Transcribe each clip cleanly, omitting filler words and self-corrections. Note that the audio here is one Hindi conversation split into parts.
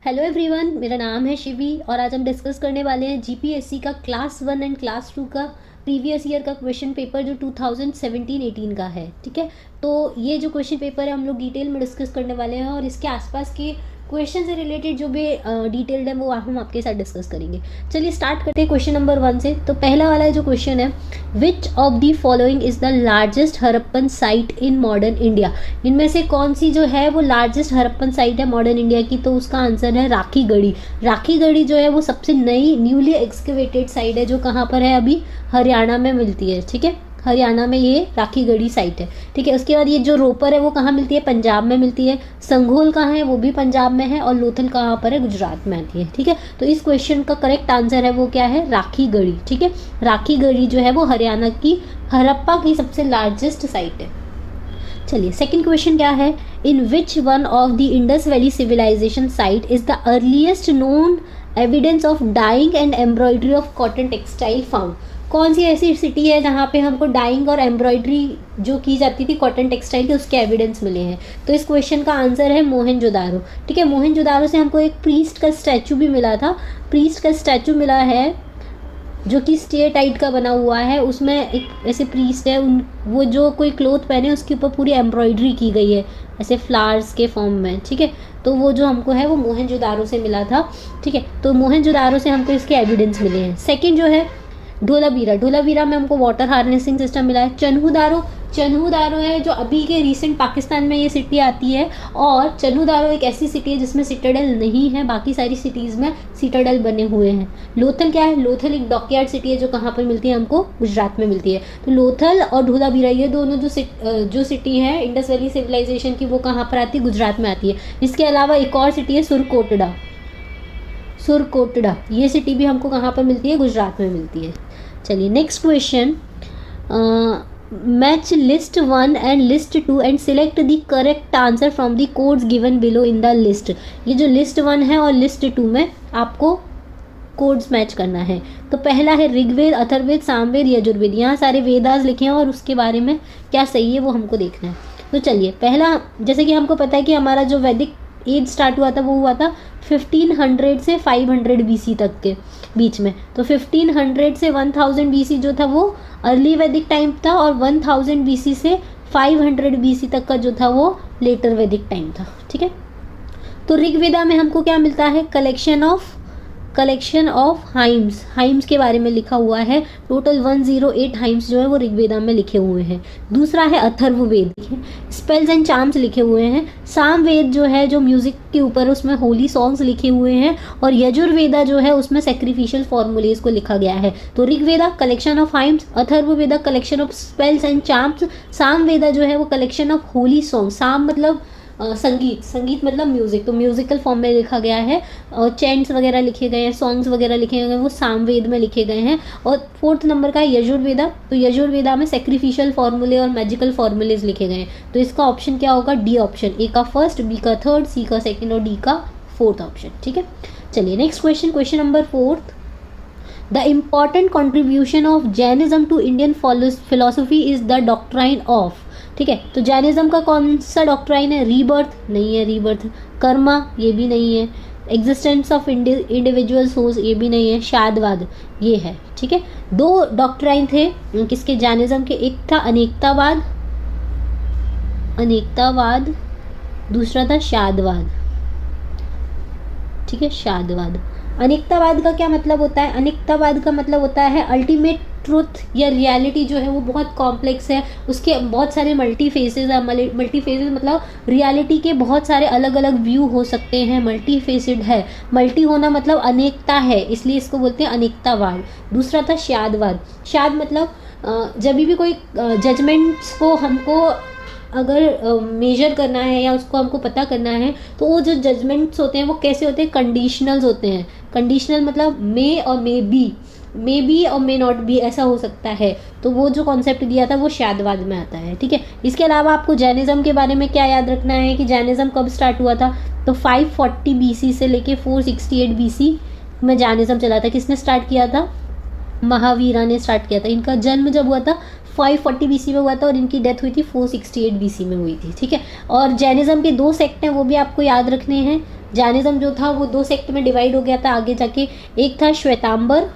हेलो एवरीवन, मेरा नाम है शिवी और आज हम डिस्कस करने वाले हैं जीपीएससी का क्लास 1 एंड क्लास 2 का प्रीवियस ईयर का क्वेश्चन पेपर जो 2017-18 का है। ठीक है, तो ये जो क्वेश्चन पेपर है हम लोग डिटेल में डिस्कस करने वाले हैं और इसके आसपास के क्वेश्चन से रिलेटेड जो भी डिटेल्ड है वो हम आपके साथ डिस्कस करेंगे। चलिए स्टार्ट करते हैं क्वेश्चन नंबर 1 से। तो पहला वाला जो क्वेश्चन है, विच of the following is the largest Harappan site in modern India. इनमें से कौन सी जो है वो लार्जेस्ट हड़प्पन साइट है मॉडर्न इंडिया की? तो उसका आंसर है राखीगढ़ी। राखीगढ़ी जो है वो सबसे नई न्यूली एक्सकेवेटेड साइट है जो कहाँ पर है? अभी हरियाणा में मिलती है। ठीक है, हरियाणा में ये राखीगढ़ी साइट है। ठीक है, उसके बाद ये जो रोपर है वो कहाँ मिलती है? पंजाब में मिलती है। संघोल कहाँ है? वो भी पंजाब में है। और लोथल कहाँ पर है? गुजरात में आती है। ठीक है, तो इस क्वेश्चन का करेक्ट आंसर है वो क्या है? राखीगढ़ी। ठीक है, राखीगढ़ी जो है वो हरियाणा की हड़प्पा की सबसे लार्जेस्ट साइट है। चलिए सेकंड क्वेश्चन क्या है, in which one of the Indus valley civilisation site is the earliest known evidence of dyeing and embroidery of cotton textile found. कौन सी ऐसी सिटी है जहाँ पे हमको डाइंग और एम्ब्रॉयडरी जो की जाती थी कॉटन टेक्सटाइल के उसके एविडेंस मिले हैं? तो इस क्वेश्चन का आंसर है मोहनजोदारो। ठीक है, मोहनजोदारो से हमको एक प्रीस्ट का स्टैचू भी मिला था। प्रीस्ट का स्टैचू मिला है जो कि स्टेटाइट का बना हुआ है। उसमें एक ऐसे प्रीस्ट है, वो जो कोई क्लोथ पहने उसके ऊपर पूरी एम्ब्रॉयडरी की गई है ऐसे फ्लावर्स के फॉर्म में। ठीक है, तो वो जो हमको है वो मोहनजोदारो से मिला था। ठीक है, तो मोहनजोदारो से हमको इसके एविडेंस मिले हैं। सेकेंड जो है ढोलावीरा। ढोलावीरा में हमको वाटर हार्नेसिंग सिस्टम मिला है। चन्हूदारो, चन्हूदारो है जो अभी के रिसेंट पाकिस्तान में ये सिटी आती है। और चन्हूदारो एक ऐसी सिटी है जिसमें सिटाडेल नहीं है, बाकी सारी सिटीज़ में सिटाडेल बने हुए हैं। लोथल क्या है? लोथल एक डॉकयार्ड सिटी है जो कहाँ पर मिलती है? हमको गुजरात में मिलती है। तो लोथल और ढोलावीरा ये दोनों जो सिटी है इंडस वैली सिविलाइजेशन की वो कहाँ पर आती है? गुजरात में आती है। इसके अलावा एक और सिटी है सुरकोटड़ा। सुरकोटड़ा ये सिटी भी हमको कहाँ पर मिलती है? गुजरात में मिलती है। चलिए next question, match list 1 and list 2 and select the correct answer from the codes given below in the list. ये जो लिस्ट 1 है और लिस्ट 2 में आपको कोड्स मैच करना है। तो पहला है ऋग्वेद, अथर्ववेद, सामवेद, यजुर्वेद। यहाँ सारे वेदास लिखे हैं और उसके बारे में क्या सही है वो हमको देखना है। तो चलिए पहला, जैसे कि हमको पता है कि हमारा जो वैदिक एज स्टार्ट हुआ था वो हुआ था 1500 से 500 BC तक के बीच में। तो 1500 से 1000 BC जो था वो अर्ली वैदिक टाइम था और 1000 BC से 500 BC तक का जो था वो लेटर वैदिक टाइम था। ठीक है, तो ऋग्वेदा में हमको क्या मिलता है? Collection of hymns. हाइम्स के बारे में लिखा हुआ है। टोटल 108 हाइम्स जो है वो ऋग्वेदा में लिखे हुए हैं। दूसरा है अथर्ववेद, स्पेल्स एंड चार्म्स लिखे हुए हैं। सामवेद जो है जो म्यूजिक के ऊपर, उसमें होली सॉन्ग्स लिखे हुए हैं। और यजुर्वेदा जो है उसमें सेक्रीफिशियल फॉर्मूलेज को लिखा गया है। तो Rigveda collection of hymns, Atharvaveda collection of spells and charms, Samaveda जो है वो कलेक्शन ऑफ होली सॉन्ग। साम मतलब संगीत, संगीत मतलब म्यूजिक, तो म्यूजिकल फॉर्म में लिखा गया है। और चैंट्स वगैरह लिखे गए हैं, सॉन्ग्स वगैरह लिखे गए हैं, वो सामवेद में लिखे गए हैं। और 4th नंबर का है यजुर्वेदा। तो यजुर्वेदा में सेक्रीफिशियल फॉर्मूले और मैजिकल फॉर्मूलेज लिखे गए हैं। तो इसका ऑप्शन क्या होगा? D option. ए का फर्स्ट, बी का थर्ड, सी का सेकेंड और डी का 4th ऑप्शन। ठीक है, चलिए next question, question number 4th, the important contribution of Jainism to Indian philosophy is the doctrine of. ठीक है, तो जैनिज्म का कौन सा डॉक्ट्राइन है? रीबर्थ नहीं है, रीबर्थ। कर्मा ये भी नहीं है। एग्जिस्टेंस ऑफ इंडिविजुअल सोल्स ये भी नहीं है। शादवाद ये है। ठीक है, 2 डॉक्ट्राइन थे किसके? जैनिज्म के। एक था अनेकतावाद, अनेकतावाद, दूसरा था शादवाद। ठीक है, शादवाद। अनेकतावाद का क्या मतलब होता है? अनेकतावाद का मतलब होता है अल्टीमेट ट्रुथ या रियलिटी जो है वो बहुत कॉम्प्लेक्स है, उसके बहुत सारे मल्टी फेसेस है। मल्टी फेसेस मतलब रियलिटी के बहुत सारे अलग अलग व्यू हो सकते हैं, मल्टी फेसेड है। मल्टी होना मतलब अनेकता है, इसलिए इसको बोलते हैं अनेकतावाद। दूसरा था शादवाद। शाद मतलब जब भी कोई जजमेंट्स को हमको अगर मेजर करना है या उसको हमको पता करना है तो वो जो जजमेंट्स होते हैं वो कैसे होते हैं? कंडीशनल्स होते हैं। कंडीशनल मतलब मे और मे बी और मे नॉट बी ऐसा हो सकता है। तो वो जो कॉन्सेप्ट दिया था वो शादवाद में आता है। ठीक है, इसके अलावा आपको जैनिज्म के बारे में क्या याद रखना है कि जैनिज्म कब स्टार्ट हुआ था? तो 540 BC से लेके 468 BC में जैनिज्म चला था। किसने स्टार्ट किया था? महावीरा ने स्टार्ट किया था। इनका जन्म जब हुआ था 540 BC में हुआ था और इनकी डेथ हुई थी 468 BC में हुई थी, ठीक है। और जैनिज्म के 2 सेक्ट हैं, वो भी आपको याद रखने हैं। जैनिज्म जो था वो 2 सेक्ट में डिवाइड हो गया था आगे जाके, एक था श्वेतांबर,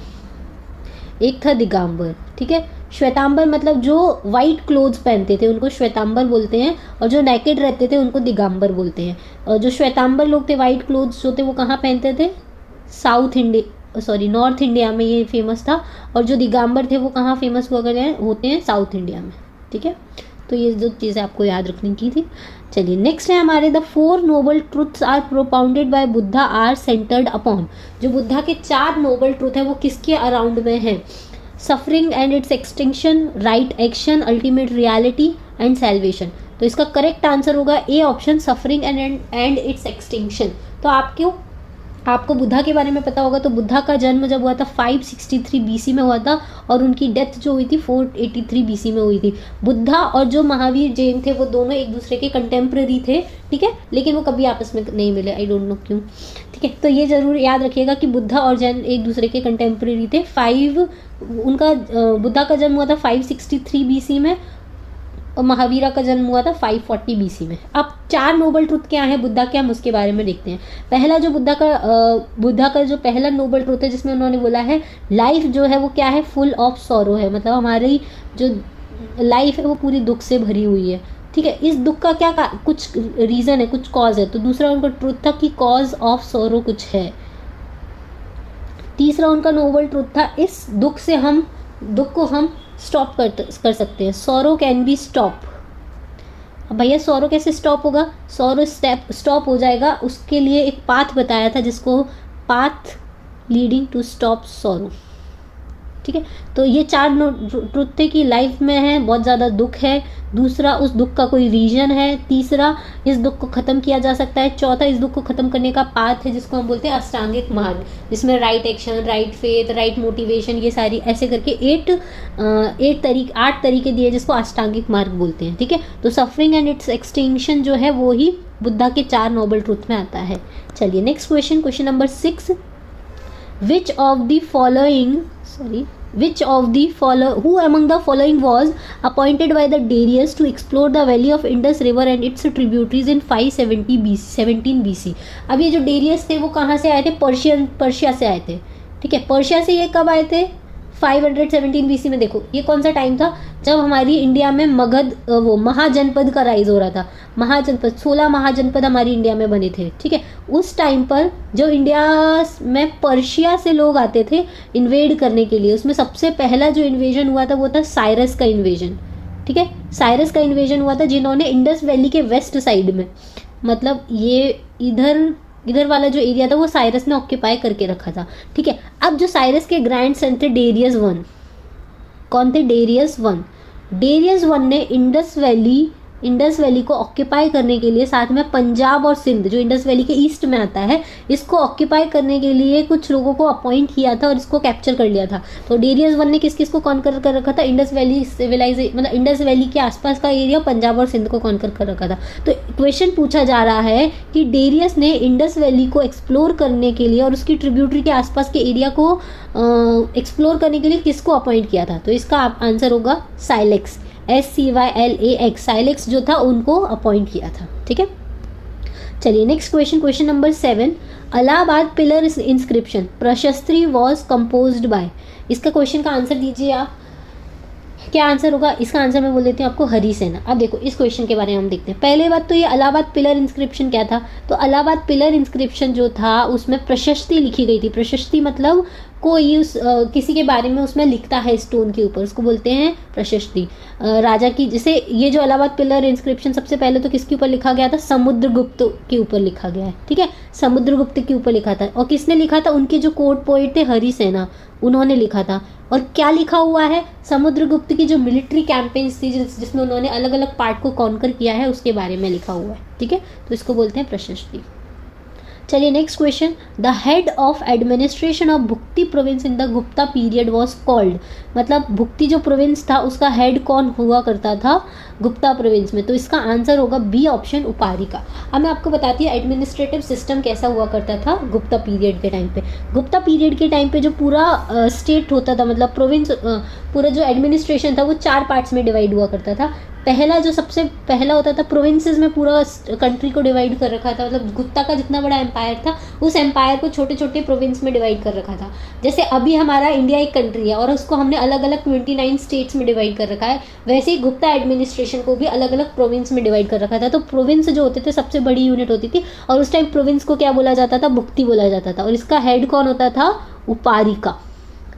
एक था दिगंबर, ठीक है। श्वेतांबर मतलब जो वाइट क्लोथ्स पहनते थे उनको श्वेतांबर बोलते हैं, और जो नेकेड रहते थे उनको दिगंबर बोलते हैं। और जो श्वेतांबर लोग थे, वाइट क्लोथ्स जो थे, वो कहाँ पहनते थे? नॉर्थ इंडिया में ये फेमस था। और जो दिगंबर थे वो कहाँ फेमस हुआ करते हैं, होते हैं साउथ इंडिया में, ठीक है। तो ये जो चीज़ें आपको याद रखने की थी। चलिए नेक्स्ट है हमारे, the 4 noble truths are propounded by Buddha are centred upon. जो बुद्धा के 4 नोबल ट्रुथ है वो किसके अराउंड में है? Suffering and it's extinction, right action, ultimate reality and salvation. तो इसका करेक्ट आंसर होगा A option, suffering and it's extinction. तो आपको बुद्धा के बारे में पता होगा, तो बुद्धा का जन्म जब हुआ था 563 BC में हुआ था, और उनकी डेथ जो हुई थी 483 BC में हुई थी। बुद्धा और जो महावीर जैन थे वो दोनों एक दूसरे के कंटेम्प्रेरी थे, ठीक है, लेकिन वो कभी आपस में नहीं मिले, आई डोंट नो क्यों, ठीक है। तो ये जरूर याद रखिएगा कि बुद्धा और जैन एक दूसरे के कंटेम्प्रेरी थे। बुद्धा का जन्म हुआ था 563 BC में, और महावीरा का जन्म हुआ था 540 BC में। अब 4 नोबल ट्रुथ क्या है बुद्धा के, हम उसके बारे में देखते हैं। पहला जो बुद्धा का जो पहला नोबल ट्रुथ है जिसमें उन्होंने बोला है, लाइफ जो है वो क्या है? फुल ऑफ सॉरो है, मतलब हमारी जो लाइफ है वो पूरी दुख से भरी हुई है, ठीक है। इस दुख का क्या कुछ रीज़न है, कुछ कॉज है। तो दूसरा उनका ट्रुथ था कि कॉज ऑफ सॉरो कुछ है। तीसरा उनका नोबल ट्रुथ था, इस दुख को हम स्टॉप कर सकते हैं, सॉरो कैन बी स्टॉप। अब भैया सॉरो कैसे स्टॉप होगा? सॉरो स्टॉप हो जाएगा, उसके लिए एक पाथ बताया था, जिसको path leading to stop sorrow, ठीक है। तो ये 4 ट्रुथ थे कि लाइफ में है बहुत ज़्यादा दुख है, दूसरा उस दुख का कोई रीजन है, तीसरा इस दुख को ख़त्म किया जा सकता है, चौथा इस दुख को ख़त्म करने का पाथ है जिसको हम बोलते हैं अष्टांगिक मार्ग, जिसमें right action, right faith, right motivation, ये सारी ऐसे करके 8 तरीके दिए जिसको अष्टांगिक मार्ग बोलते हैं, ठीक है। तो सफरिंग एंड इट्स एक्सटिंक्शन जो है वो ही बुद्धा के 4 नोबल ट्रुथ में आता है। चलिए next question number 6, who among the following was appointed by the Darius to explore the valley of Indus River and its tributaries in 517 BC। अब ये जो डेरियस थे वो कहाँ से आए थे? पर्शिया से आए थे, ठीक है। पर्शिया से ये कब आए थे? 517 BC में। देखो ये कौन सा टाइम था? जब हमारी इंडिया में महाजनपद का राइज हो रहा था। 16 महाजनपद हमारी इंडिया में बने थे, ठीक है। उस टाइम पर जो इंडिया में पर्शिया से लोग आते थे इन्वेड करने के लिए, उसमें सबसे पहला जो इन्वेजन हुआ था वो था साइरस का इन्वेजन, ठीक है। साइरस का इन्वेजन हुआ था, जिन्होंने इंडस वैली के वेस्ट साइड में, मतलब ये इधर वाला जो एरिया था वो साइरस ने ऑक्यूपाई करके रखा था, ठीक है। अब जो साइरस के ग्रैंड सन थे डेरियस 1, कौन थे? डेरियस 1 ने इंडस वैली को ऑक्यूपाई करने के लिए, साथ में पंजाब और सिंध जो इंडस वैली के ईस्ट में आता है, इसको ऑक्यूपाई करने के लिए कुछ लोगों को अपॉइंट किया था और इसको कैप्चर कर लिया था। तो डेरियस 1 ने किस को कॉन्कर कर रखा था? इंडस वैली मतलब इंडस वैली के आसपास का एरिया, पंजाब और सिंध को कॉन्कर कर रखा था। तो क्वेश्चन पूछा जा रहा है कि डेरियस ने इंडस वैली को एक्सप्लोर करने के लिए और उसकी ट्रिब्यूटरी के आसपास के एरिया को एक्सप्लोर करने के लिए किसको अपॉइंट किया था? तो इसका आंसर होगा साइलेक्स, SCYLAX, साइलेक्स जो था उनको अपॉइंट किया था, ठीक है। चलिए next question number 7, Allahabad pillar inscription प्रशस्त्री वॉज कंपोज्ड बाय। इसका क्वेश्चन का आंसर दीजिए आप, क्या आंसर होगा? इसका आंसर मैं बोल देती हूँ आपको, हरिसेना। अब देखो इस क्वेश्चन के बारे में हम देखते हैं। पहले बात तो ये इलाहाबाद पिलर इंस्क्रिप्शन क्या था? तो इलाहाबाद पिलर इंस्क्रिप्शन जो था उसमें प्रशस्ति लिखी गई थी। प्रशस्ति मतलब कोई किसी के बारे में उसमें लिखता है स्टोन के ऊपर, उसको बोलते हैं प्रशस्ति। राजा की, जैसे ये जो इलाहाबाद पिलर इंस्क्रिप्शन सबसे पहले तो किसके ऊपर लिखा गया था? समुद्रगुप्त के ऊपर लिखा गया है, ठीक है। समुद्रगुप्त के ऊपर लिखा था, और किसने लिखा था? उनके जो कोर्ट पोएट थे हरिसेना, उन्होंने लिखा था। और क्या लिखा हुआ है? समुद्रगुप्त की जो मिलिट्री कैंपेन्स थी जिसमें उन्होंने अलग अलग पार्ट को कॉन्कर किया है उसके बारे में लिखा हुआ है, ठीक है। तो इसको बोलते हैं प्रशस्ति। चलिए next question, the head of administration of भुक्ति province in the Gupta period was called, मतलब भुक्ति जो प्रोविंस था उसका हेड कौन हुआ करता था गुप्ता प्रोविंस में, तो इसका आंसर होगा बी ऑप्शन उपारिका। अब मैं आपको बताती हूँ एडमिनिस्ट्रेटिव सिस्टम कैसा हुआ करता था गुप्ता पीरियड के टाइम पे। गुप्ता पीरियड के टाइम पे जो पूरा स्टेट होता था, मतलब प्रोविंस, पूरा जो एडमिनिस्ट्रेशन था वो 4 पार्ट्स में डिवाइड हुआ करता था। पहला जो सबसे पहला होता था, प्रोविंसेस में पूरा कंट्री को डिवाइड कर रखा था, मतलब गुप्ता का जितना बड़ा एम्पायर था उस एम्पायर को छोटे छोटे प्रोविंस में डिवाइड कर रखा था। जैसे अभी हमारा इंडिया एक कंट्री है और उसको हमने अलग अलग 29 स्टेट्स में डिवाइड कर रखा है, वैसे ही गुप्ता एडमिनिस्ट्रेशन को भी अलग अलग प्रोविंस में डिवाइड कर रखा था। तो प्रोविंस जो होते थे सबसे बड़ी यूनिट होती थी, और उस टाइम प्रोविंस को क्या बोला जाता था, भुक्ति बोला जाता था, और इसका हेड कौन होता था, उपारिका।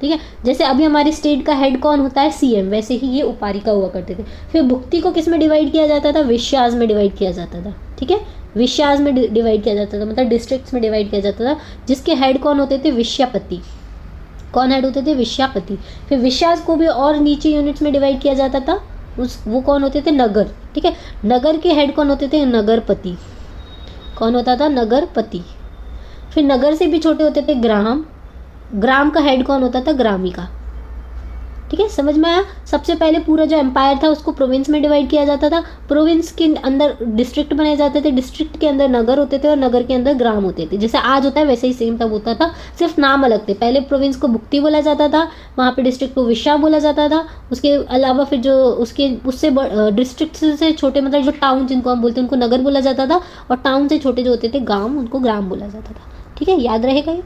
ठीक है, जैसे अभी हमारे स्टेट का हेड कौन होता है, सीएम, वैसे ही ये उपारिका हुआ करते थे। फिर भुक्ति को किस में डिवाइड किया जाता था, विषयाज में डिवाइड किया जाता था। ठीक है, विषयाज में डिवाइड किया जाता था, मतलब डिस्ट्रिक्ट्स में डिवाइड किया जाता था, जिसके हेड कौन होते थे, विषयापति। कौन हेड होते थे, विषयापति। फिर विषयाज को भी और नीचे यूनिट्स में डिवाइड किया जाता था, वो कौन होते थे, नगर। ठीक है, नगर के हेड कौन होते थे, नगरपति। कौन होता था, नगरपति। फिर नगर से भी छोटे होते थे ग्राम। ग्राम का हेड कौन होता था, ग्रामिका। ठीक है, समझ में आया। सबसे पहले पूरा जो एम्पायर था उसको प्रोविंस में डिवाइड किया जाता था, प्रोविंस के अंदर डिस्ट्रिक्ट बनाए जाते थे, डिस्ट्रिक्ट के अंदर नगर होते थे और नगर के अंदर ग्राम होते थे। जैसे आज होता है वैसे ही सेम तब होता था, सिर्फ नाम अलग थे। पहले प्रोविंस को भुक्ति बोला जाता था, वहाँ पे डिस्ट्रिक्ट को विषया बोला जाता था। उसके अलावा फिर जो उससे डिस्ट्रिक्ट से छोटे, मतलब जो टाउन जिनको हम बोलते हैं उनको नगर बोला जाता था, और टाउन से छोटे जो होते थे गाँव, उनको ग्राम बोला जाता था। ठीक है, याद रहेगा ये।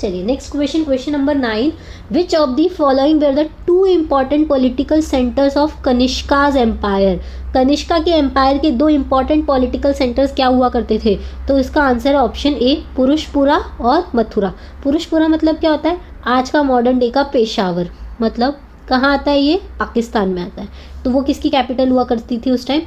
चलिए next question, question number 9, which of the following were the 2 important political centres of Kanishka's empire. Kanishka के एम्पायर के 2 इंपॉर्टेंट पॉलिटिकल सेंटर्स क्या हुआ करते थे, तो इसका आंसर है ऑप्शन ए, पुरुषपुरा और मथुरा। पुरुषपुरा मतलब क्या होता है, आज का मॉडर्न डे का पेशावर, मतलब कहाँ आता है ये, पाकिस्तान में आता है। तो वो किसकी कैपिटल हुआ करती थी उस टाइम,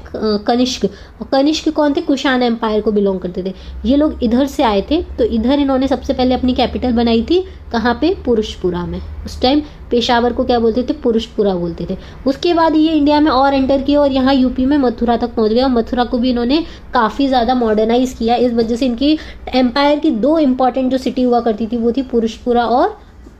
कनिष्क। और कनिष्क कौन थे, कुषाण एम्पायर को बिलोंग करते थे। ये लोग इधर से आए थे, तो इधर इन्होंने सबसे पहले अपनी कैपिटल बनाई थी, कहाँ पे, पुरुषपुरा में। उस टाइम पेशावर को क्या बोलते थे, पुरुषपुरा बोलते थे। उसके बाद ये इंडिया में और एंटर किया और यहाँ यूपी में मथुरा तक पहुँच गया। मथुरा को भी इन्होंने काफ़ी ज़्यादा मॉडर्नाइज किया। इस वजह से इनकी एम्पायर की 2 इंपॉर्टेंट जो सिटी हुआ करती थी वो थी पुरुषपुरा और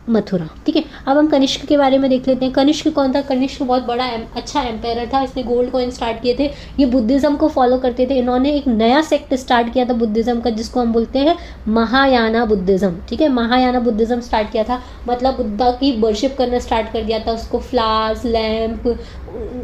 मथुरा। ठीक है, अब हम कनिष्क के बारे में देख लेते हैं। कनिष्क कौन था, कनिष्क बहुत बड़ा अच्छा एम्पायर था। इसने गोल्ड कॉइन स्टार्ट किए थे। ये बुद्धिज्म को फॉलो करते थे। इन्होंने एक नया सेक्ट स्टार्ट किया था बुद्धिज्म का, जिसको हम बोलते हैं महायाना बुद्धिज्म। ठीक है, महायाना बुद्धिज्म स्टार्ट किया था, मतलब बुद्धा की वर्शिप करना स्टार्ट कर दिया था। उसको फ्लावर्स, लैम्प,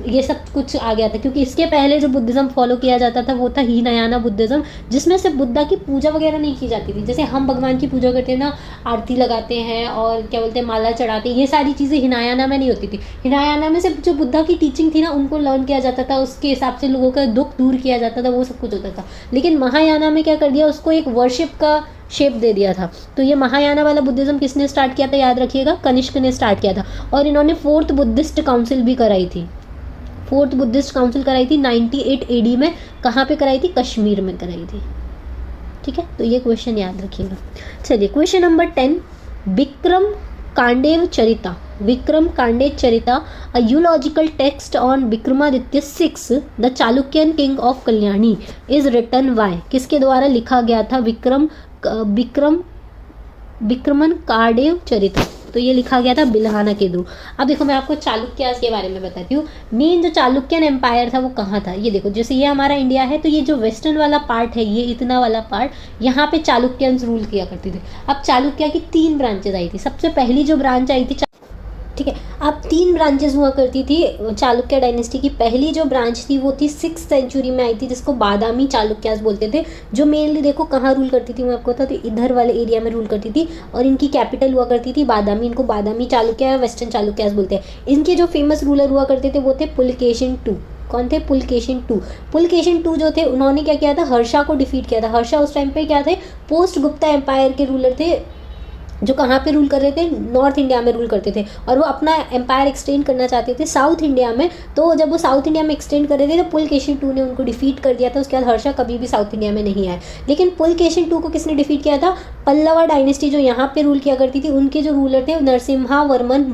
ये सब कुछ आ गया था, क्योंकि इसके पहले जो बुद्धिज्म फॉलो किया जाता था वो था हीनयाना बुद्धिज्म, जिसमें से बुद्धा की पूजा वगैरह नहीं की जाती थी। जैसे हम भगवान की पूजा करते हैं ना, आरती लगाते हैं और क्या बोलते हैं, माला चढ़ाते हैं, ये सारी चीज़ें हिनायाना में नहीं होती थी। हिनायाना में सिर्फ जो बुद्धा की टीचिंग थी ना, उनको लर्न किया जाता था, उसके हिसाब से लोगों का दुख दूर किया जाता था, वो सब कुछ होता था। लेकिन महायाना में क्या कर दिया, उसको एक वर्शिप का शेप दे दिया था। तो ये महायाना वाला बुद्धिज्म किसने स्टार्ट किया था, याद रखिएगा, कनिष्क ने स्टार्ट किया था। और इन्होंने 4th बुद्धिस्ट काउंसिल भी कराई थी। 4th बुद्धिस्ट काउंसिल कराई थी 98 AD में। कहाँ पे कराई थी, कश्मीर में कराई थी। ठीक है, तो ये क्वेश्चन याद रखिएगा। चलिए question number 10, Vikram Kandev Charita. Vikram Kandev Charita, a eulogical text on Vikramaditya 6 the Chalukyan king of Kalyani, is written by. किसके द्वारा लिखा गया था, विक्रमन कांडेव चरिता। तो ये लिखा गया था बिल्हाना के थ्रू। अब देखो मैं आपको चालुक्यास के बारे में बताती हूँ। मेन जो चालुक्यन एम्पायर था वो कहाँ था, ये देखो, जैसे ये हमारा इंडिया है, तो ये जो वेस्टर्न वाला पार्ट है, ये इतना वाला पार्ट, यहाँ पे चालुक्यंस रूल किया करते थे। अब चालुक्य की 3 ब्रांचेज आई थी। सबसे पहली जो ब्रांच आई थी, ठीक है, अब 3 ब्रांचेस हुआ करती थी चालुक्य डायनेस्टी की। पहली जो ब्रांच थी वो थी 6th सेंचुरी में आई थी, जिसको बादामी चालुक्यास बोलते थे, जो मेनली देखो कहाँ रूल करती थी, मैं आपको बता, तो इधर वाले एरिया में रूल करती थी, और इनकी कैपिटल हुआ करती थी बादामी। इनको बादामी चालुक्य या वेस्टर्न चालुक्यास बोलते हैं। इनके जो फेमस रूलर हुआ करते थे वो थे पुलकेशिन II। कौन थे, पुलकेशिन II। पुलकेशिन II जो थे, उन्होंने क्या किया था, हर्षा को डिफीट किया था। हर्षा उस टाइम पे क्या थे, पोस्ट गुप्ता एम्पायर के रूलर थे, जो कहाँ पे रूल कर रहे थे, नॉर्थ इंडिया में रूल करते थे, और वो अपना एम्पायर एक्सटेंड करना चाहते थे साउथ इंडिया में। तो जब वो साउथ इंडिया में एक्सटेंड कर रहे थे तो पुलकेशिन II ने उनको डिफीट कर दिया था। उसके बाद हर्षा कभी भी साउथ इंडिया में नहीं आए। लेकिन पुलकेशिन II को किसने डिफीट किया था? पल्लवा डायनेस्टी जो यहाँ पे रूल किया करती थी, उनके जो रूलर थे नरसिम्हावर्मन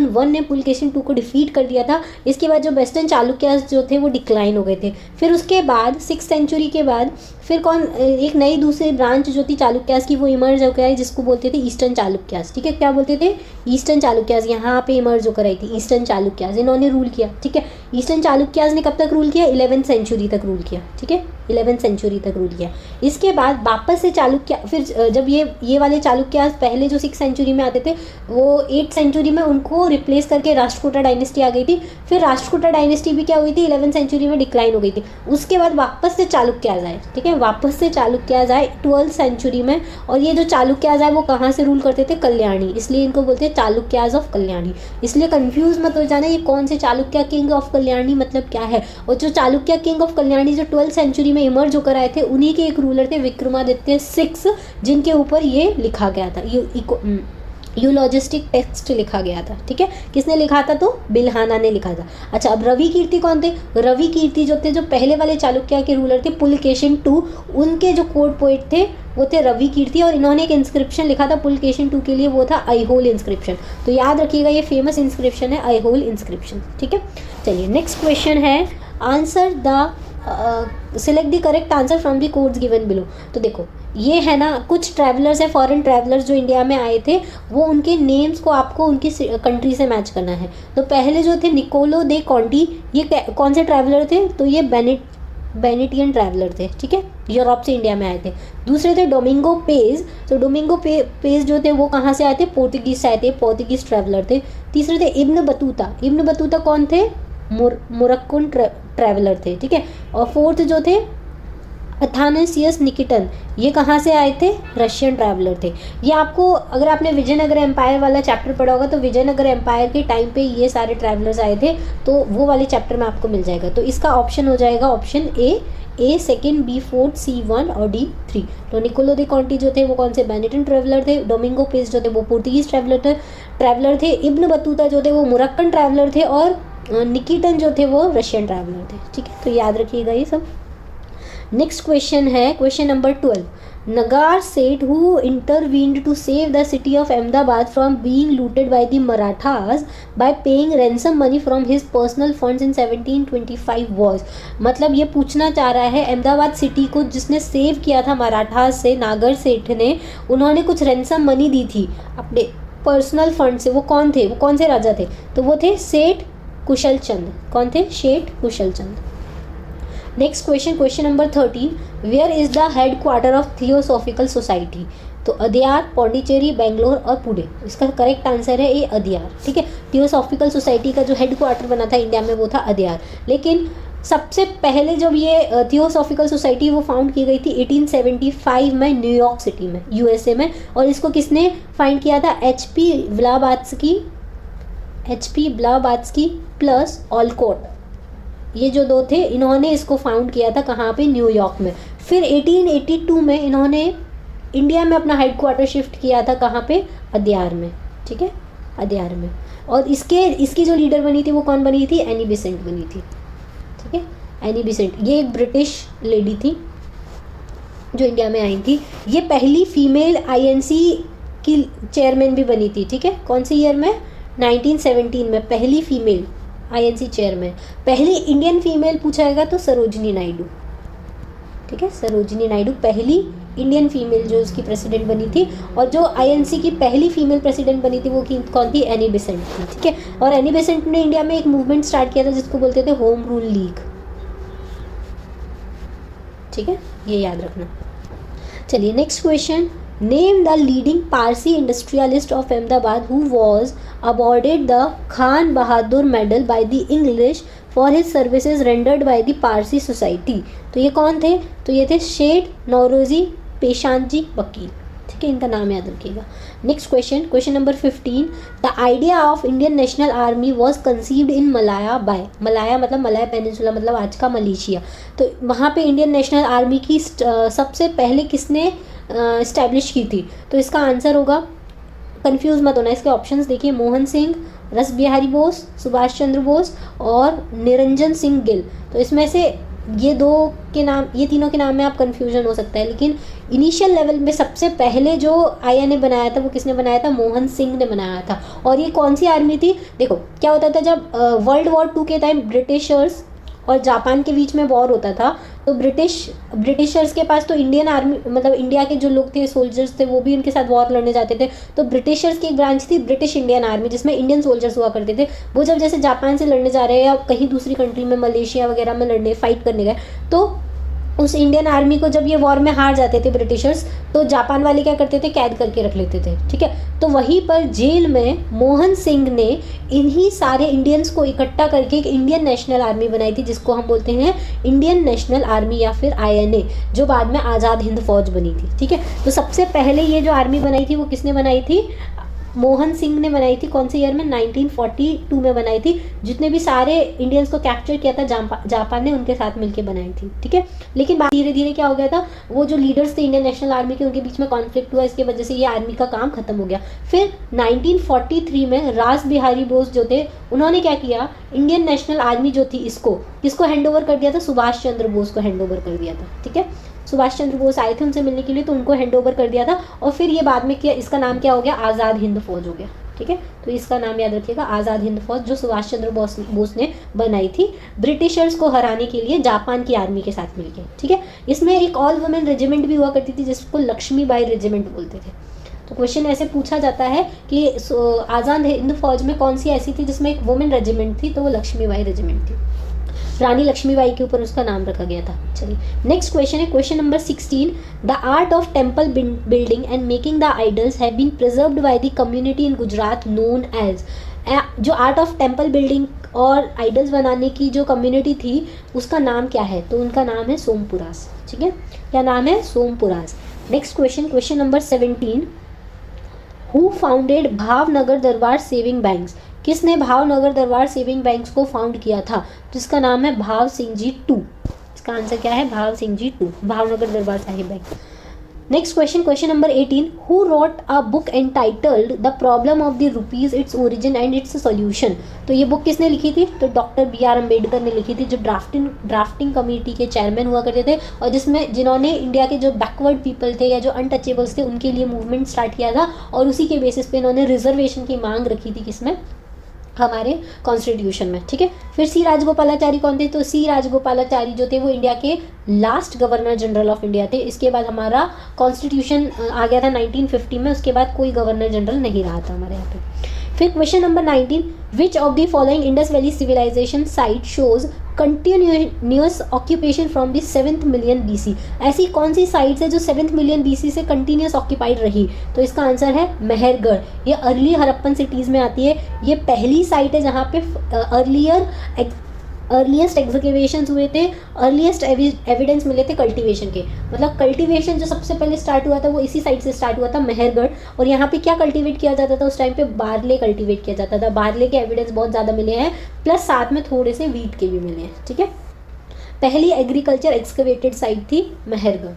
I ने पुलकेशिन II को डिफीट कर दिया था। इसके बाद जो वेस्टर्न चालुक्यास जो थे वो डिक्लाइन हो गए थे। फिर उसके बाद 6th सेंचुरी के बाद फिर एक नई दूसरी ब्रांच जो थी चालुक्यास की वो इमर्ज हो गया, जिसको बोलते थे ईस्टर्न चालुक्यास। ठीक है, क्या बोलते थे? ईस्टर्न चालुक्यास। यहाँ पे इमर्ज होकर आई थी ईस्टर्न चालुक्यास, इन्होंने रूल किया। ठीक है, ईस्टर्न चालुक्यास ने कब तक रूल किया? 11th सेंचुरी तक रूल किया। ठीक है, 11th सेंचुरी तक रूल किया। इसके बाद वापस से चालुक्य, फिर जब ये वाले चालुक्यास पहले जो 6th सेंचुरी में आते थे वो 8th सेंचुरी में उनको रिप्लेस करके राष्ट्रकूटा डायनेस्टी आ गई थी। फिर राष्ट्रकूटा डायनेस्टी भी क्या हुई थी? 11th सेंचुरी में डिक्लाइन हो गई थी। उसके बाद वापस से चालुक्यास आए। ठीक है, वापस से चालुक्यास आए 12th सेंचुरी में। और ये जो चालुक्यास आए वो कहाँ से रूल करते थे? कल्याणी, इसलिए इनको बोलते हैं चालुक्यास ऑफ कल्याणी। इसलिए कंफ्यूज मत हो जाना ये कौन से चालुक्य किंग ऑफ कल्याणी मतलब क्या है। और जो चालुक्य किंग ऑफ कल्याणी जो 12th सेंचुरी में इमर्ज होकर आए थे उन्हीं के एक रूलर थे विक्रमादित्य 6, जिनके ऊपर ये लिखा गया था, यूलॉजिस्टिक टेक्स्ट लिखा गया था। ठीक है, किसने लिखा था? तो बिल्हाना ने लिखा था। अच्छा, अब रवि कीर्ति कौन थे? रवि कीर्ति जो थे, जो पहले वाले चालुक्य के रूलर थे पुलकेशिन II, उनके जो कोड पोएट थे वो थे रवि कीर्ति। और इन्होंने एक इंस्क्रिप्शन लिखा था पुलकेशिन II के लिए, वो था आईहोल इंस्क्रिप्शन। तो याद रखिएगा ये फेमस इंस्क्रिप्शन है आईहोल इंस्क्रिप्शन। ठीक है, चलिए नेक्स्ट क्वेश्चन है answer the select the correct answer from the codes given below. तो देखो ये है ना, कुछ ट्रैवलर्स है, फॉरेन ट्रैवलर्स जो इंडिया में आए थे, वो उनके नेम्स को आपको उनकी कंट्री से मैच करना है। तो पहले जो थे निकोलो दे कॉन्टी, ये कौन से ट्रैवलर थे? तो ये बेनेटियन ट्रैवलर थे। ठीक है, यूरोप से इंडिया में आए थे। दूसरे थे डोमिंगो पेज। तो डोमिंगो पेज जो थे वो कहाँ से आए थे? पोर्तुगीज से आए थे, पोर्तुगीज ट्रैवलर थे। तीसरे थे इब्न बतूता। इब्न बतूता कौन थे? मोरक्कन ट्रैवलर थे। ठीक है, और फोर्थ जो थे अथानासियस निकिटन, ये कहाँ से आए थे? रशियन ट्रैवलर थे। ये आपको, अगर आपने विजयनगर एम्पायर वाला चैप्टर पढ़ा होगा तो विजयनगर एम्पायर के टाइम पे ये सारे ट्रैवलर्स आए थे, तो वो वाले चैप्टर में आपको मिल जाएगा। तो इसका ऑप्शन हो जाएगा option A second, B fourth, C 1 और डी 3। तो निकोलो दे कॉन्टी जो थे वो कौन से? बेनेटन ट्रैवलर थे। डोमिंगो पेज जो थे वो पोर्तुगीज ट्रैवलर थे। इब्न बतूता जो थे वो मोरक्कन ट्रैवलर थे। और निकिटन जो थे वो रशियन ट्रैवलर थे। ठीक है, तो याद रखिएगा ये सब। नेक्स्ट क्वेश्चन है question number 12। Nagar Seth, who intervened to save the city of Ahmedabad from being looted by the Marathas by paying ransom money from his personal funds in 1725 was। मतलब ये पूछना चाह रहा है अहमदाबाद सिटी को जिसने सेव किया था मराठास से, नागर सेठ ने, उन्होंने कुछ रैंसम मनी दी थी अपने पर्सनल फंड से। वो कौन थे? वो कौन से राजा थे? तो वो थे सेठ कुशल चंद। कौन थे? Seth Kushal Chand. Next question, question number 13। Where is the headquarter of theosophical society? तो अदियार, पौंडीचेरी, बेंगलोर और पुणे। इसका करेक्ट आंसर है ए अदियार। ठीक है, थियोसॉफिकल सोसाइटी का जो हेड क्वार्टर बना था इंडिया में वो था अदियार। लेकिन सबसे पहले जब ये थियोसॉफिकल सोसाइटी वो फाउंड की गई थी 1875 में न्यूयॉर्क सिटी में, यूएसए में। और इसको किसने फाइंड किया था? HP ब्लावात्स्की प्लस ऑलकोट, ये जो दो थे इन्होंने इसको फाउंड किया था। कहाँ पे? न्यूयॉर्क में। फिर 1882 में इन्होंने इंडिया में अपना हेडक्वार्टर शिफ्ट किया था। कहाँ पे? अदियार में। ठीक है, अदियार में। और इसकी जो लीडर बनी थी वो कौन बनी थी? एनी बेसेंट बनी थी। ठीक है, एनी बेसेंट ये एक ब्रिटिश लेडी थी जो इंडिया में आई थी। ये पहली फीमेल INC की चेयरमैन भी बनी थी। ठीक है, कौन सी ईयर में? 1917 में पहली फीमेल INC चेयरमैन। पहली इंडियन फीमेल पूछा जाएगा तो सरोजिनी नायडू। ठीक है, सरोजिनी नायडू पहली इंडियन फीमेल जो उसकी प्रेसिडेंट बनी थी। और जो INC की पहली फीमेल प्रेसिडेंट बनी थी वो कौन थी? एनी बेसेंट थी। ठीक है, और एनी बेसेंट ने इंडिया में एक मूवमेंट स्टार्ट किया था जिसको बोलते थे होम रूल लीग। ठीक है, ये याद रखना। चलिए next question. Name the leading Parsi industrialist of Ahmedabad who was awarded the Khan Bahadur Medal by the English for his services rendered by the Parsi Society। तो ये कौन थे? तो ये थे शेठ नौरोजी पेशानजी वकील। ठीक है, इनका नाम याद रखिएगा। Next question, question number 15। The idea of Indian National Army was conceived in Malaya by. Malaya मतलब मलाया पेनिनसुला मतलब आज का मलेशिया। तो वहाँ पे इंडियन नेशनल आर्मी की सबसे पहले किसने इस्टेब्लिश की थी? तो इसका आंसर होगा, कंफ्यूज मत होना, इसके ऑप्शंस देखिए, मोहन सिंह, रस बिहारी बोस, सुभाष चंद्र बोस और निरंजन सिंह गिल। तो इसमें से ये तीनों के नाम में आप कंफ्यूजन हो सकता है, लेकिन इनिशियल लेवल में सबसे पहले जो आईएनए बनाया था वो किसने बनाया था? मोहन सिंह ने बनाया था। और ये कौन सी आर्मी थी? देखो क्या होता था, जब वर्ल्ड वॉर 2 के टाइम ब्रिटिशर्स और जापान के बीच में वॉर होता था, तो ब्रिटिशर्स के पास तो इंडियन आर्मी, मतलब इंडिया के जो लोग थे, सोल्जर्स थे, वो भी उनके साथ वॉर लड़ने जाते थे। तो ब्रिटिशर्स की एक ब्रांच थी ब्रिटिश इंडियन आर्मी, जिसमें इंडियन सोल्जर्स हुआ करते थे। वो जब जैसे जापान से लड़ने जा रहे हैं या कहीं दूसरी कंट्री में, मलेशिया वगैरह में फाइट करने गए, तो उस इंडियन आर्मी को जब ये वॉर में हार जाते थे ब्रिटिशर्स, तो जापान वाले क्या करते थे? कैद करके रख लेते थे, ठीक है। तो वहीं पर जेल में मोहन सिंह ने इन्हीं सारे इंडियंस को इकट्ठा करके एक इंडियन नेशनल आर्मी बनाई थी, जिसको हम बोलते हैं इंडियन नेशनल आर्मी या फिर आईएनए, जो बाद में आज़ाद हिंद फौज बनी थी, ठीक है। तो सबसे पहले ये जो आर्मी बनाई थी वो किसने बनाई थी? मोहन सिंह ने बनाई थी। कौन से ईयर में? 1942 में बनाई थी। जितने भी सारे इंडियंस को कैप्चर किया था जापान ने, उनके साथ मिलकर बनाई थी, ठीक है। लेकिन धीरे धीरे क्या हो गया था, वो जो लीडर्स थे इंडियन नेशनल आर्मी के, उनके बीच में कॉन्फ्लिक्ट हुआ, इसकी वजह से ये आर्मी का काम खत्म हो गया। फिर 1943 में रास बिहारी बोस जो थे, उन्होंने क्या किया, इंडियन नेशनल आर्मी जो थी किसको हैंड ओवर कर दिया था? सुभाष चंद्र बोस को हैंड ओवर कर दिया था, ठीक है। सुभाष चंद्र बोस आए थे उनसे मिलने के लिए, तो उनको हैंड ओवर कर दिया था। और फिर ये बाद में किया, इसका नाम क्या हो गया? आज़ाद हिंद फौज हो गया, ठीक है। तो इसका नाम याद रखिएगा, आज़ाद हिंद फौज, जो सुभाष चंद्र बोस ने बनाई थी ब्रिटिशर्स को हराने के लिए जापान की आर्मी के साथ मिलकर, ठीक है। इसमें एक ऑल वुमेन रेजिमेंट भी हुआ करती थी, जिसको लक्ष्मीबाई रेजिमेंट बोलते थे। तो क्वेश्चन ऐसे पूछा जाता है कि आज़ाद हिंद फौज में कौन सी ऐसी थी जिसमें एक वुमेन रेजिमेंट थी? तो वो लक्ष्मीबाई रेजिमेंट थी, रानी लक्ष्मीबाई के ऊपर उसका नाम रखा गया था। चलिए नेक्स्ट क्वेश्चन है, question number 16। The art of temple building and making the idols have been preserved by the community in Gujarat known as. जो आर्ट ऑफ टेम्पल बिल्डिंग और आइडल्स बनाने की जो कम्युनिटी थी, उसका नाम क्या है? तो उनका नाम है सोमपुरास, ठीक है। क्या नाम है? Sompuras. Next question, question number 17। Who founded Bhavnagar Darbar saving banks? किसने भावनगर दरबार सेविंग बैंक्स को फाउंड किया था? तो इसका नाम है भाव सिंह जी टू। इसका आंसर क्या है? भाव Singh ji to, Bhavnagar Darbar Sahib bank. Next question, question number 18। Who wrote a book entitled the problem of the rupees, its origin and it's solution? तो ये बुक किसने लिखी थी? तो डॉक्टर BR अम्बेडकर ने लिखी थी, जो ड्राफ्टिंग कमेटी के चेयरमैन हुआ करते थे, और जिन्होंने इंडिया के जो बैकवर्ड पीपल थे या जो अनटचेबल्स थे, उनके लिए मूवमेंट स्टार्ट किया था। और उसी के बेसिस पे इन्होंने रिजर्वेशन की मांग रखी थी, किसमें? हमारे कॉन्स्टिट्यूशन में, ठीक है। फिर सी राजगोपालाचारी कौन थे? तो सी राजगोपालाचारी जो थे वो इंडिया के last governor general of India थे। इसके बाद हमारा कॉन्स्टिट्यूशन आ गया था 1950 में, उसके बाद कोई गवर्नर जनरल नहीं रहा था हमारे यहाँ पे। फिर question number 19। Which of the following Indus valley civilisation site shows continuous occupation from the 7th million BC? ऐसी कौन सी साइट्स है जो 7th मिलियन BC से कंटिन्यूस ऑक्यूपाइड रही? तो इसका आंसर है मेहरगढ़। ये अर्ली हड़प्पन सिटीज़ में आती है। ये पहली साइट है जहाँ पे अर्लीस्ट एक्सकेवेशंस हुए थे, अर्लीस्ट एविडेंस मिले थे कल्टीवेशन के। मतलब कल्टीवेशन जो सबसे पहले स्टार्ट हुआ था वो इसी साइड से स्टार्ट हुआ था, मेहरगढ़। और यहाँ पे क्या कल्टीवेट किया जाता था उस टाइम पे? बार्ले कल्टीवेट किया जाता था। बार्ले के एविडेंस बहुत ज़्यादा मिले हैं, प्लस साथ में थोड़े से वीट के भी मिले हैं, ठीक है। पहली एग्रीकल्चर एक्सकवेटेड साइट थी मेहरगढ़।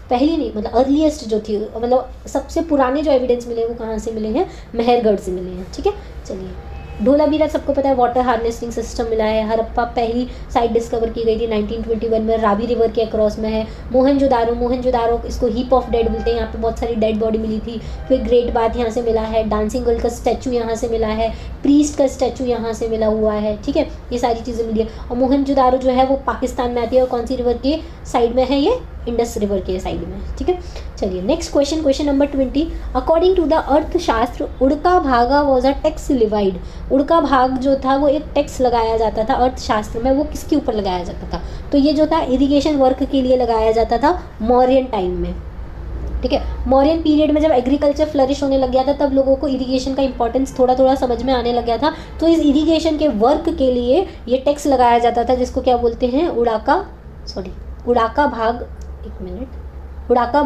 पहली नहीं, मतलब अर्लीस्ट जो थी, मतलब सबसे पुराने जो एविडेंस मिले वो कहाँ से मिले हैं? मेहरगढ़ से मिले हैं, ठीक है। चलिए, धोलावीरा सबको पता है, वाटर हार्नेसिंग सिस्टम मिला है। हड़प्पा पहली साइट डिस्कवर की गई थी 1921 में, रावी रिवर के अक्रॉस में है। मोहनजोदारो इसको हीप ऑफ डेड बोलते हैं, यहाँ पे बहुत सारी डेड बॉडी मिली थी। फिर ग्रेट बाथ यहाँ से मिला है, डांसिंग गर्ल का स्टैचू यहाँ से मिला है, प्रीस्ट का स्टैचू यहाँ से मिला हुआ है, ठीक है। ये सारी चीज़ें मिली है। और मोहनजोदारो जो है वो पाकिस्तान में आती है, और कौन सी रिवर के साइड में है? ये इंडस रिवर के साइड में, ठीक है। चलिए next question, question number 20। According to the Arthashastra, उड़का भागा वॉज अ टैक्स लिवाइड। उड़का भाग जो था वो एक टैक्स लगाया जाता था अर्थशास्त्र में, वो किसके ऊपर लगाया जाता था? तो ये जो था इरिगेशन वर्क के लिए लगाया जाता था मौर्यन टाइम में, ठीक है। मौर्यन पीरियड में जब एग्रीकल्चर फ्लरिश होने लग गया था, तब लोगों को इरिगेशन का इंपॉर्टेंस थोड़ा थोड़ा समझ में आने लग गया था। तो इस इरिगेशन के वर्क के लिए ये टैक्स लगाया जाता था, जिसको क्या बोलते हैं? उड़ाका भाग, एक मिनट, उड़का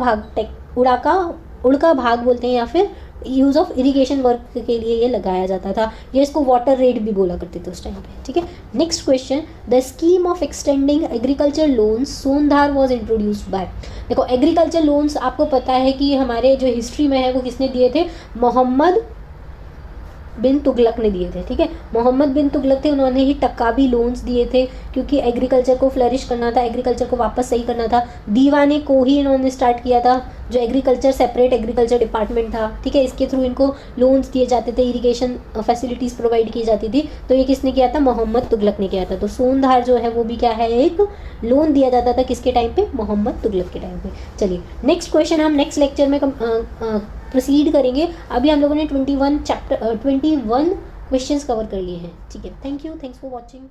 भाग बोलते हैं, या फिर यूज़ ऑफ इरिगेशन वर्क के लिए ये लगाया जाता था, ये इसको वाटर रेट भी बोला करते थे उस टाइम पे, ठीक है। Next question, the scheme of extending agriculture loans Sondhar was introduced by. देखो एग्रीकल्चर लोन्स आपको पता है कि हमारे जो हिस्ट्री में है वो किसने दिए थे, मोहम्मद बिन तुगलक ने दिए थे, ठीक है। मोहम्मद बिन तुगलक थे, उन्होंने ही टक्काबी लोन्स दिए थे क्योंकि एग्रीकल्चर को फ्लरिश करना था, एग्रीकल्चर को वापस सही करना था। दीवाने को ही इन्होंने स्टार्ट किया था, जो एग्रीकल्चर सेपरेट एग्रीकल्चर डिपार्टमेंट था, ठीक है। इसके थ्रू इनको लोन्स दिए जाते थे, इरिगेशन फैसिलिटीज़ प्रोवाइड की जाती थी। तो ये किसने किया था, मोहम्मद तुगलक ने किया था। तो सोनधार जो है वो भी क्या है, एक लोन दिया जाता था किसके टाइम पे, मोहम्मद तुगलक के टाइम पे। चलिए नेक्स्ट क्वेश्चन हम नेक्स्ट लेक्चर में प्रोसीड करेंगे। अभी हम लोगों ने 21 क्वेश्चंस कवर कर लिए हैं, ठीक है। Thank you, thanks for watching.